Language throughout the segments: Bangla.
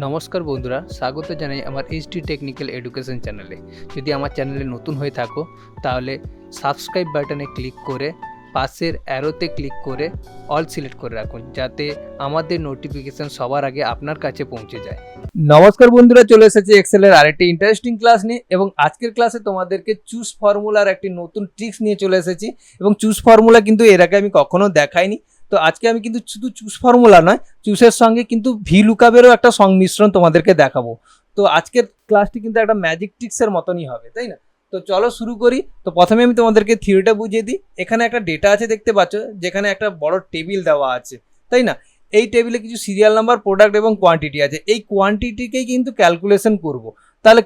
নমস্কার বন্ধুরা, স্বাগত জানাই আমার এইচডি টেকনিক্যাল এডুকেশন চ্যানেলে। যদি আমার চ্যানেলে নতুন হয়ে থাকো তাহলে সাবস্ক্রাইব বাটনে ক্লিক করে পাশের অ্যারোতে ক্লিক করে অল সিলেক্ট করে রাখুন, যাতে আমাদের নোটিফিকেশন সবার আগে আপনার কাছে পৌঁছে যায়। নমস্কার বন্ধুরা, চলে এসেছি এক্সেলের আরেকটি ইন্টারেস্টিং ক্লাস নিয়ে, এবং আজকের ক্লাসে তোমাদেরকে চুজ ফর্মুলার একটি নতুন ট্রিক্স নিয়ে চলে এসেছি। এবং চুজ ফর্মুলা কিন্তু এর আগে আমি কখনো দেখাইনি। তো আজকে আমি কিন্তু শুধু চুজ ফর্মুলা নয়, চুজের সঙ্গে কিন্তু ভি লুকআপেরও একটা সংমিশ্রণ তোমাদেরকে দেখাবো। তো আজকের ক্লাসটি কিন্তু একটা ম্যাজিক ট্রিক্সের মতনই হবে, তাই না? তো চলো শুরু করি। তো প্রথমে আমি তোমাদেরকে থিওরিটা বুঝিয়ে দিই। এখানে একটা ডেটা আছে, দেখতে পাচ্ছ, যেখানে একটা বড় টেবিল দেওয়া আছে, তাই না? এই টেবিলে কিছু সিরিয়াল নাম্বার, প্রোডাক্ট এবং কোয়ান্টিটি আছে। এই কোয়ান্টিটিকেই কিন্তু ক্যালকুলেশন করব। তাহলে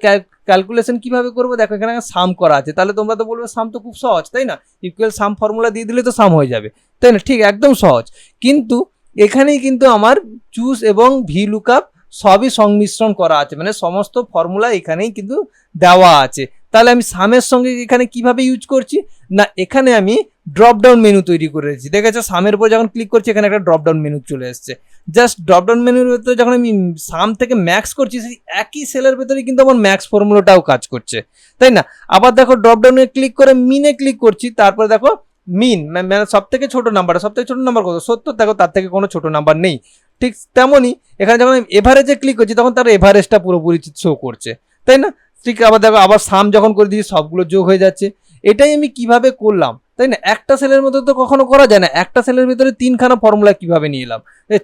ক্যালকুলেশন কিভাবে করবো? দেখো, এখানে সাম করা আছে। তাহলে তোমরা তো বলবে সাম তো খুব সহজ, তাই না? ইকুয়াল সাম ফর্মুলা দিয়ে দিলে তো সাম হয়ে যাবে, তাই না? ঠিক, একদম সহজ। কিন্তু এখানেই কিন্তু আমার চুজ এবং ভি লুকআপ সবই সংমিশ্রণ করা আছে, মানে সমস্ত ফর্মুলা এখানেই কিন্তু দেওয়া আছে। তাহলে আমি সামের সঙ্গে এখানে কিভাবে ইউজ করছি না, এখানে আমি ড্রপ ডাউন মেনু তৈরি করে রেখেছি। দেখেছো, সামের উপর যখন ক্লিক করছি এখানে একটা ড্রপ ডাউন মেনু চলে এসছে। জাস্ট ড্রপ ডাউন মেনুর ভেতরে যখন আমি সাম থেকে ম্যাক্স করছি, সেই একই সেলের ভেতরে কিন্তু আমার ম্যাক্স ফর্মুলাটাও কাজ করছে, তাই না? আবার দেখো, ড্রপ ডাউনে ক্লিক করে মিনে ক্লিক করছি, তারপরে দেখো মিন মানে সব থেকে ছোট নাম্বার, সব থেকে ছোট নাম্বার কত? 70। দেখো, তার থেকে কোনো ছোট নাম্বার নেই। ঠিক তেমনই এখানে যখন আমি এভারেজে ক্লিক করছি তখন তার এভারেজটা পুরোপুরি শো করছে, তাই না? ঠিক আবার দেখো, আবার সাম যখন করে দিচ্ছি সবগুলো যোগ হয়ে যাচ্ছে। এটাই আমি কিভাবে করলাম, তাই না? একটা সেলের মধ্যে তো কখনো করা যায় না। একটা সেলের ভিতরে তিনখানা ফর্মুলা কিভাবে নিয়ে এলাম?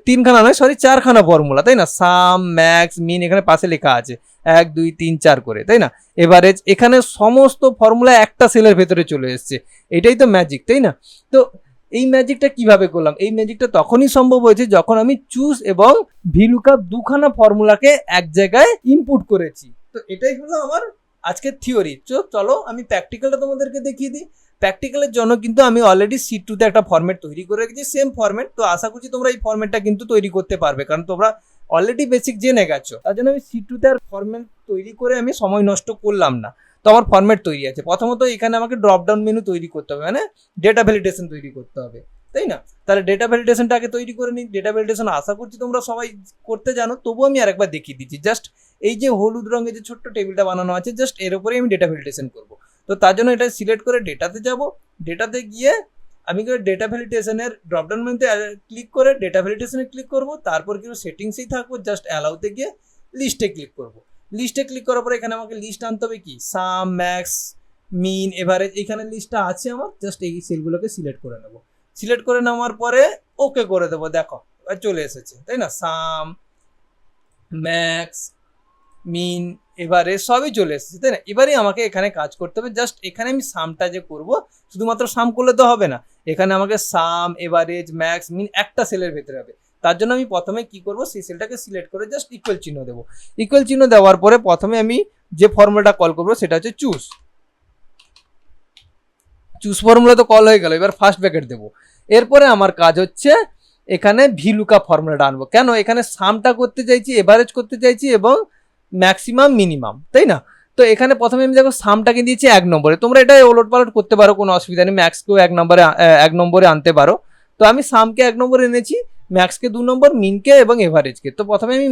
তিনখানা নয়, সরি, চারখানা ফর্মুলা, তাই না? সাম, ম্যাক্স, মিন এখানে পাশে লেখা আছে 1 2 3 4 করে, তাই না? এভারেজ, এখানে সমস্ত ফর্মুলা একটা সেলের ভেতরে চলে এসছে। এটাই তো ম্যাজিক, তাই না? তো এই ম্যাজিকটা কিভাবে করলাম? এই ম্যাজিকটা তখনই সম্ভব হয়েছে যখন আমি চুজ এবং ভিলুকআপ দুখানা ফর্মুলাকে এক জায়গায় ইনপুট করেছি। তো এটাই হলো আমার আজকের থিওরি। চলো আমি প্র্যাকটিক্যালটা তোমাদেরকে দেখিয়ে দিই। প্র্যাকটিক্যালের জন্য কিন্তু আমি অলরেডি শিট 2 তে একটা ফরম্যাট তৈরি করে রেখেছি, সেম ফরম্যাট। তো আশা করছি তোমরা এই ফরম্যাটটা কিন্তু তৈরি করতে পারবে, কারণ তোমরা অলরেডি বেসিক জেনে গেছো। তার জন্য আমি শিট 2 তে আর ফরম্যাট তৈরি করে আমি সময় নষ্ট করলাম না। তো আমার ফরম্যাট তৈরি আছে। প্রথমত এখানে আমাকে ড্রপ ডাউন মেনু তৈরি করতে হবে, মানে ডেটা ভ্যালিডেশন তৈরি করতে হবে, তাই না? তাহলে ডেটা ভ্যালিডেশনটা আগে তৈরি করে নিই। ডেটা ভ্যালিডেশন আশা করছি তোমরা সবাই করতে জানো, তবু আমি আরেকবার দেখিয়ে দিচ্ছি। জাস্ট এই যে হলুদ রঙের যে ছোট্ট টেবিলটা বানানো আছে, জাস্ট এর উপরেই আমি ডেটা ভ্যালিডেশন করবো। তো তার জন্য এটা সিলেক্ট করে ডেটাতে যাব। ডেটাতে গিয়ে আমি ডেটা ভ্যালিডেশনের ড্রপডাউন মেনুতে ক্লিক করে ডেটা ভ্যালিডেশনে ক্লিক করব। তারপর কিন্তু সেটিংসেই থাকবো, জাস্ট অ্যালাউতে গিয়ে লিস্টে ক্লিক করব। লিস্টে ক্লিক করার পরে এখানে আমাকে লিস্ট আনতে হবে, কি সাম, ম্যাক্স, মিন, এভারেজ। এখানে লিস্টটা আছে আমার, জাস্ট এই সেলগুলোকে সিলেক্ট করে নেব। সিলেক্ট করে নেওয়ার পরে ওকে করে দেবো। দেখো চলে এসেছে, তাই না? সাম, ম্যাক্স, মিন, এবারে সবই চলে এসেছে, তাই না? এবারে আমাকে এখানে কাজ করতে হবে। জাস্ট এখানে আমি সামটা যে করব, শুধুমাত্র সাম করলে তো হবে না। এখানে আমাকে সাম, এভারেজ, ম্যাক্স, মিন একটা সেলের ভেতরে হবে। তার জন্য আমি প্রথমে কি করব, সেই সেলটাকে সিলেক্ট করে জাস্ট ইকুয়াল চিহ্ন দেবো। ইকুয়াল চিহ্ন দেওয়ার পরে প্রথমে আমি যে ফর্মুলাটা কল করবো সেটা হচ্ছে চুজ। চুজ ফর্মুলা তো কল হয়ে গেল, এবার ফার্স্ট ব্র্যাকেট দেবো। এরপরে আমার কাজ হচ্ছে এখানে ভি লুকআপ ফর্মুলাটা আনবো। কেন? এখানে সামটা করতে চাইছি, এভারেজ করতে চাইছি এবং ম্যাক্সিমাম, মিনিমাম, তাই না? তো এখানে প্রথমে আমি দেখো সামটাকে দিয়েছি 1 নম্বরে। তোমরা এটা ওলট পালট করতে পারো, কোনো অসুবিধা নেই। ম্যাক্সকেও 1 নম্বরে আনতে পারো। তো আমি সামকে 1 নম্বরে এনেছি, ম্যাক্সকে 2 নম্বর, মিনকে এবং এভারেজকে। তো প্রথমে আমি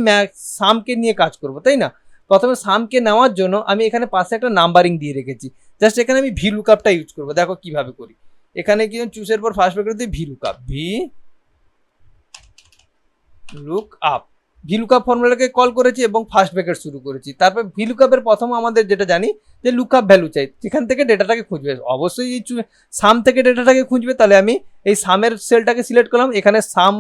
সামকে নিয়ে কাজ করব, তাই না? প্রথমে সামকে নেওয়ার জন্য আমি এখানে পাশে একটা নাম্বারিং দিয়ে রেখেছি। জাস্ট এখানে আমি ভি লুকআপটা ইউজ করবো। দেখো কিভাবে করি। এখানে কি চুজের পর ফার্স্ট ব্র্যাকেট দিয়ে V lookup, V look up, V lookup ফর্মুলাকে কল করেছি এবং ফার্স্ট ব্র্যাকেট শুরু করেছি। তারপর ভি লুকআপের প্রথম আমাদের যেটা জানি যে লুকআপ ভ্যালু চাই, যেখান থেকে ডেটাটাকে খুঁজবে। অবশ্যই এই সাম থেকে ডেটাটাকে খুঁজবে। তাহলে আমি এই সামের সেলটাকে সিলেক্ট করলাম। এখানে সাম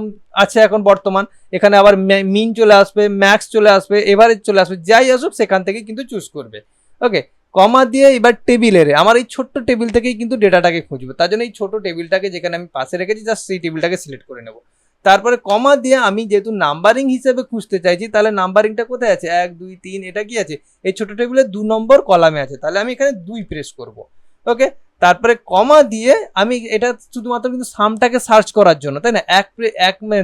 আছে এখন বর্তমান। এখানে আবার মিন চলে আসবে, ম্যাক্স চলে আসবে, এভারেজ চলে আসবে। যাই আসুক সেখান থেকে কিন্তু চুজ করবে। ওকে, কমা দিয়ে এবার টেবিলের আমার এই ছোট্ট টেবিল থেকেই কিন্তু ডেটাটাকে খুঁজবে। তার জন্য এই ছোট টেবিলটাকে যেখানে আমি পাশে রেখেছি, জাস্ট সেই টেবিলটাকে সিলেক্ট করে নেব। তারপরে কমা দিয়ে আমি যেহেতু নাম্বারিং হিসেবে খুঁজতে চাইছি, তাহলে নাম্বারিংটা কোথায় আছে? 1 2 3, এটা কি আছে? এই ছোট টেবিলে 2 নম্বর কলামে আছে। তাহলে আমি এখানে 2 প্রেস করব। ওকে, তারপরে কমা দিয়ে আমি এটা শুধুমাত্র কিন্তু সামটাকে সার্চ করার জন্য, তাই না?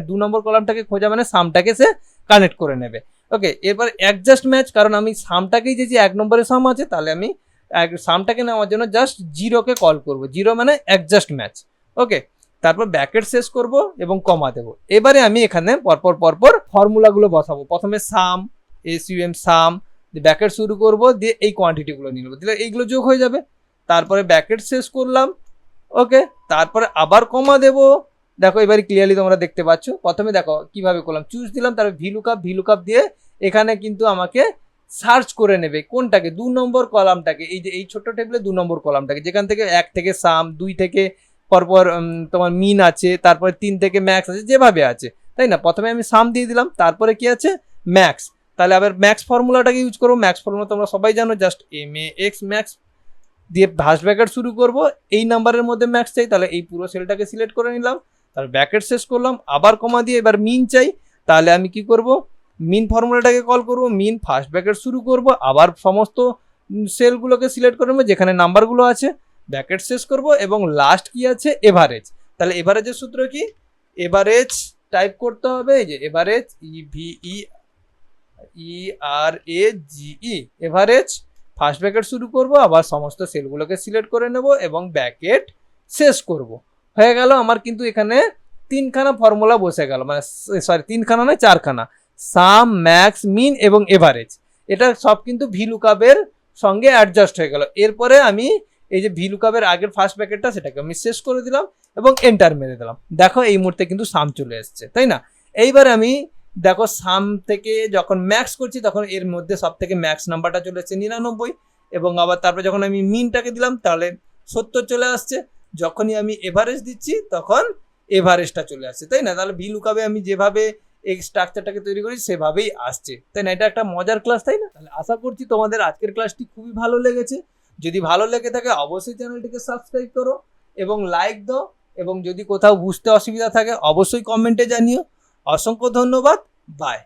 2 নম্বর কলামটাকে খোঁজা মানে সামটাকে সে কানেক্ট করে নেবে। ওকে, এরপর অ্যাডজাস্ট ম্যাচ, কারণ আমি সামটাকেই যে 1 নম্বরে সাম আছে, তাহলে আমি সামটাকে নেওয়ার জন্য জাস্ট জিরোকে কল করব। জিরো মানে অ্যাডজাস্ট ম্যাচ। ওকে, তারপর ব্র্যাকেট শেষ করব এবং কমা দেবো। এবারে আমি এখানে পরপর ফর্মুলাগুলো বসাবো। প্রথমে সাম, SUM সাম, ব্যাকেট শুরু করব, দিয়ে এই কোয়ান্টিটিগুলো নিয়ে নেবো, দিলে এইগুলো যোগ হয়ে যাবে। তারপরে ব্যাকেট শেষ করলাম, ওকে। তারপরে আবার কমা দেবো। দেখো এবারে ক্লিয়ারলি তোমরা দেখতে পাচ্ছ। প্রথমে দেখো কিভাবে করলাম, চুজ দিলাম, তারপর ভিলুকাপ দিয়ে এখানে কিন্তু আমাকে সার্চ করে নেবে কোনটাকে, 2 নম্বর কলামটাকে, এই যে এই ছোট্ট টেবিলে 2 নম্বর কলামটাকে, যেখান থেকে 1 থেকে সাম, 2 থেকে পরপর তোমার মিন আছে, তারপরে 3 থেকে ম্যাক্স আছে, যেভাবে আছে, তাই না। প্রথমে আমি সাম দিয়ে দিলাম, তারপরে কি আছে ম্যাক্স। তাহলে আবার ম্যাক্স ফর্মুলাটাকে ইউজ করবো। ম্যাক্স ফর্মুলা তোমরা সবাই জানো, জাস্ট MAX ম্যাক্স দিয়ে ভাস ব্র্যাকেট শুরু করব। এই নাম্বারের মধ্যে ম্যাক্স চাই, তাহলে এই পুরো সেলটাকে সিলেক্ট করে নিলাম, তারপর ব্র্যাকেট শেষ করলাম, আবার কমা দিয়ে এবার মিন চাই, তাহলে আমি কি করব, মিন ফর্মুলাটাকে কল করব, মিন ফার্স্ট ব্র্যাকেট শুরু করব, আবার সমস্ত সেলগুলোকে সিলেক্ট করে নেবো যেখানে নাম্বারগুলো আছে, ব্র্যাকেট শেষ করব, এবং লাস্ট কি আছে এভারেজ। তাহলে এভারেজের সূত্র কি, এভারেজ টাইপ করতে হবে, এই যে average EVERAGE, average first bracket শুরু করব, আবার সমস্ত সেলগুলোকে সিলেক্ট করে নেব এবং ব্র্যাকেট শেষ করব। হয়ে গেল আমার কিন্তু এখানে 3খানা ফর্মুলা বসে গেল, মানে সরি 3খানা নয় 4খানা, সাম, ম্যাক্স, মিন এবং এভারেজ। এটা সব কিন্তু ভিলুকাপের সঙ্গে অ্যাডজাস্ট হয়ে গেল। এরপরে আমি এই যে ভিলুকাপের আগের ফার্স্ট ব্র্যাকেটটা সেটাকে আমি শেষ করে দিলাম এবং এন্টার মেরে দিলাম। দেখো এই মুহূর্তে কিন্তু সাম চলে এসছে, তাই না। এইবার আমি দেখো সাম থেকে যখন ম্যাক্স করছি তখন এর মধ্যে সব থেকে ম্যাক্স নাম্বারটা চলে এসছে 99, এবং আবার তারপরে যখন আমি মিনটাকে দিলাম তাহলে 70 চলে আসছে। যখনই আমি এভারেজ দিচ্ছি তখন এভারেজটা চলে আসছে, তাই না। তাহলে ভিলুকাপে আমি যেভাবে এই স্ট্রাকচারটাকে তৈরি করি সেভাবেই আসছে, তাই না। এটা একটা মজার ক্লাস, তাই না। তাহলে আশা করছি তোমাদের আজকের ক্লাসটি খুবই ভালো লেগেছে। যদি ভালো লেগে থাকে অবশ্যই চ্যানেলটিকে সাবস্ক্রাইব করো এবং লাইক দাও, এবং যদি কোথাও বুঝতে অসুবিধা থাকে অবশ্যই কমেন্টে জানিও। অসংখ্য ধন্যবাদ, বাই।